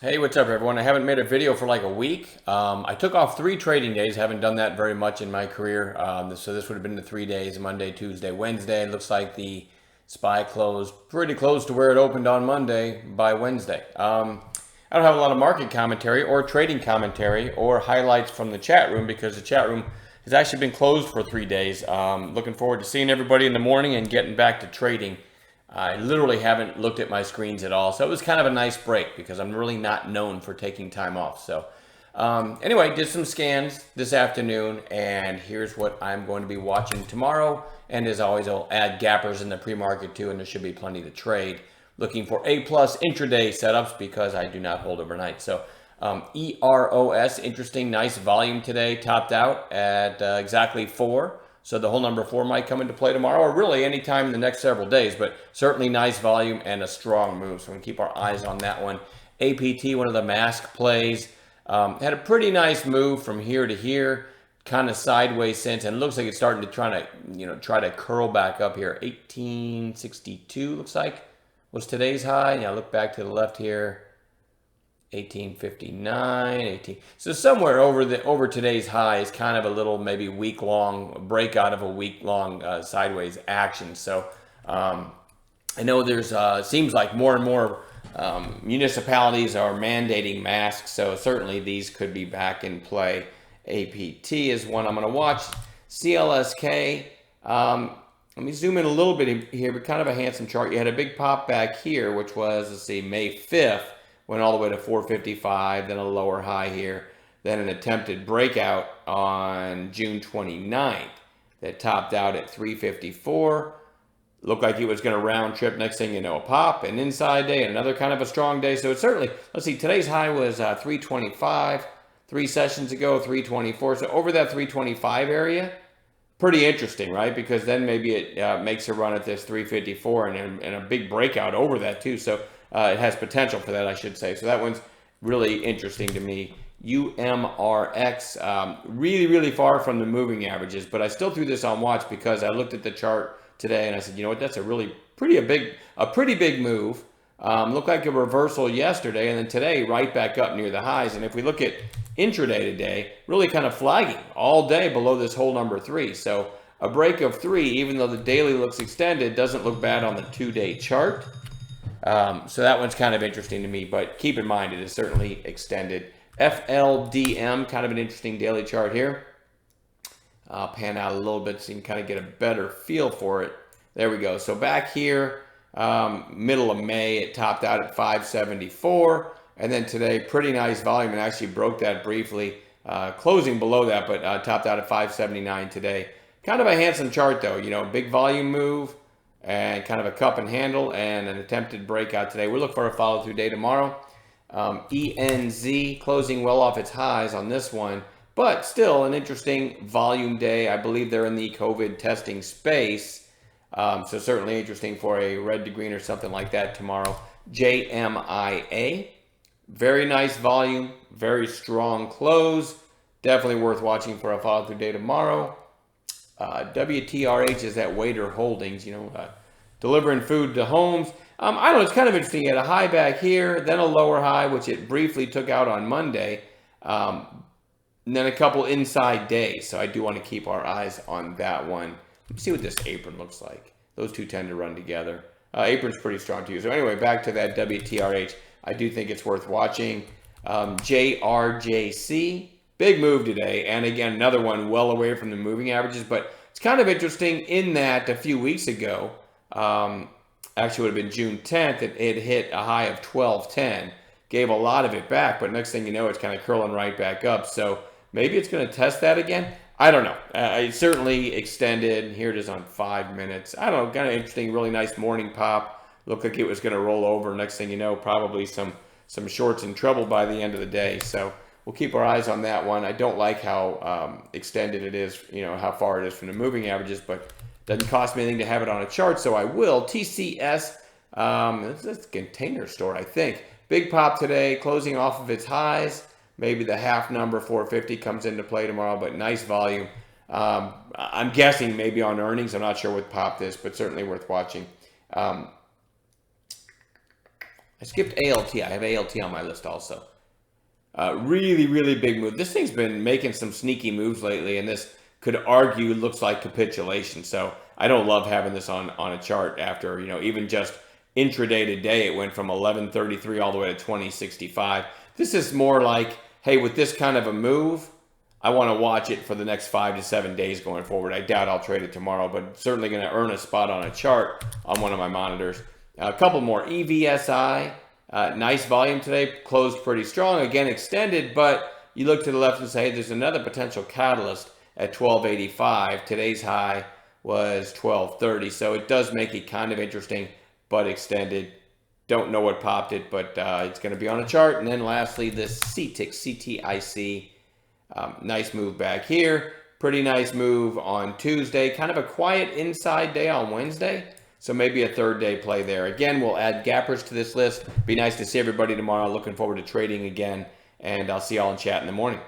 Hey, what's up, everyone? I haven't made a video for like a week. I took off 3 trading days. Haven't done that very much in my career. So this would have been the 3 days: Monday, Tuesday, Wednesday. It looks like the SPY closed pretty close to where it opened on Monday by Wednesday. I don't have a lot of market commentary or trading commentary or highlights from the chat room because the chat room has actually been closed for 3 days. Looking forward to seeing everybody in the morning and getting back to trading. I literally haven't looked at my screens at all. So it was kind of a nice break because I'm really not known for taking time off. So anyway, did some scans this afternoon, and here's what I'm going to be watching tomorrow. And as always, I'll add gappers in the pre-market too, and there should be plenty to trade. Looking for A-plus intraday setups because I do not hold overnight. So EROS, interesting, nice volume today, topped out at exactly 4. So the whole number 4 might come into play tomorrow, or really any time in the next several days, but certainly nice volume and a strong move. So we can keep our eyes on that one. APT, one of the mask plays, had a pretty nice move from here to here, kind of sideways since, and it looks like it's starting to try to curl back up here. 1862 looks like was today's high. Yeah, look back to the left here. 1859, 18. So somewhere over today's high is kind of a little maybe week-long breakout of a week-long sideways action. So I know there's seems like more and more municipalities are mandating masks. So certainly these could be back in play. APT is one I'm going to watch. CLSK. Let me zoom in a little bit here, but kind of a handsome chart. You had a big pop back here, which was, let's see, May 5th. Went all the way to 455, then a lower high here, then an attempted breakout on June 29th that topped out at 354. Looked like it was going to round trip. Next thing you know, a pop, an inside day, another kind of a strong day. So it's certainly, let's see, today's high was 325. 3 sessions ago, 324. So over that 325 area, pretty interesting, right? Because then maybe it makes a run at this 354 and a big breakout over that too. So it has potential for that, I should say. So that one's really interesting to me. UMRX, really, really far from the moving averages, but I still threw this on watch because I looked at the chart today and I said, you know what, that's a pretty big move. Looked like a reversal yesterday, and then today right back up near the highs. And if we look at intraday today, really kind of flagging all day below this whole number 3. So a break of 3, even though the daily looks extended, doesn't look bad on the 2-day chart. So that one's kind of interesting to me, but keep in mind it is certainly extended. FLDM, kind of an interesting daily chart here. I'll pan out a little bit so you can kind of get a better feel for it. There we go. So back here, middle of May, it topped out at 574. And then today, pretty nice volume, and actually broke that briefly, closing below that, but topped out at 579 today. Kind of a handsome chart, though. You know, big volume move and kind of a cup and handle and an attempted breakout today. We'll look for a follow-through day tomorrow. ENZ closing well off its highs on this one, but still an interesting volume day. I believe they're in the COVID testing space. So certainly interesting for a red to green or something like that tomorrow. JMIA, very nice volume, very strong close. Definitely worth watching for a follow-through day tomorrow. WTRH is that Waiter Holdings, delivering food to homes. I don't know, it's kind of interesting. You had a high back here, then a lower high, which it briefly took out on Monday, and then a couple inside days. So I do want to keep our eyes on that one. Let's see what this apron looks like. Those two tend to run together. Apron's pretty strong too. So anyway, back to that WTRH. I do think it's worth watching. JRJC, big move today. And again, another one well away from the moving averages. But it's kind of interesting in that a few weeks ago, actually would have been June 10th, it hit a high of 1210. Gave a lot of it back. But next thing you know, it's kind of curling right back up. So maybe it's going to test that again. I don't know. It certainly extended. Here it is on 5 minutes. I don't know. Kind of interesting. Really nice morning pop. Looked like it was going to roll over. Next thing you know, probably some shorts in trouble by the end of the day. So we'll keep our eyes on that one. I don't like how extended it is, how far it is from the moving averages, but it doesn't cost me anything to have it on a chart, so I will. TCS, it's a container store, I think. Big pop today, closing off of its highs. Maybe the half number 450 comes into play tomorrow, but nice volume. I'm guessing maybe on earnings. I'm not sure what popped this, but certainly worth watching. I skipped ALT. I have ALT on my list also. Really, really big move. This thing's been making some sneaky moves lately, and this could argue looks like capitulation. So I don't love having this on a chart after, even just intraday to day, it went from 1133 all the way to 2065. This is more like, hey, with this kind of a move, I want to watch it for the next 5 to 7 days going forward. I doubt I'll trade it tomorrow, but certainly going to earn a spot on a chart on one of my monitors. A couple more. EVSI, nice volume today, closed pretty strong. Again, extended, but you look to the left and say, hey, there's another potential catalyst at 1285. Today's high was 1230, so it does make it kind of interesting, but extended. Don't know what popped it, but it's going to be on a chart. And then lastly, this CTIC. Nice move back here. Pretty nice move on Tuesday. Kind of a quiet inside day on Wednesday. So maybe a third day play there. Again, we'll add gappers to this list. Be nice to see everybody tomorrow. Looking forward to trading again. And I'll see y'all in chat in the morning.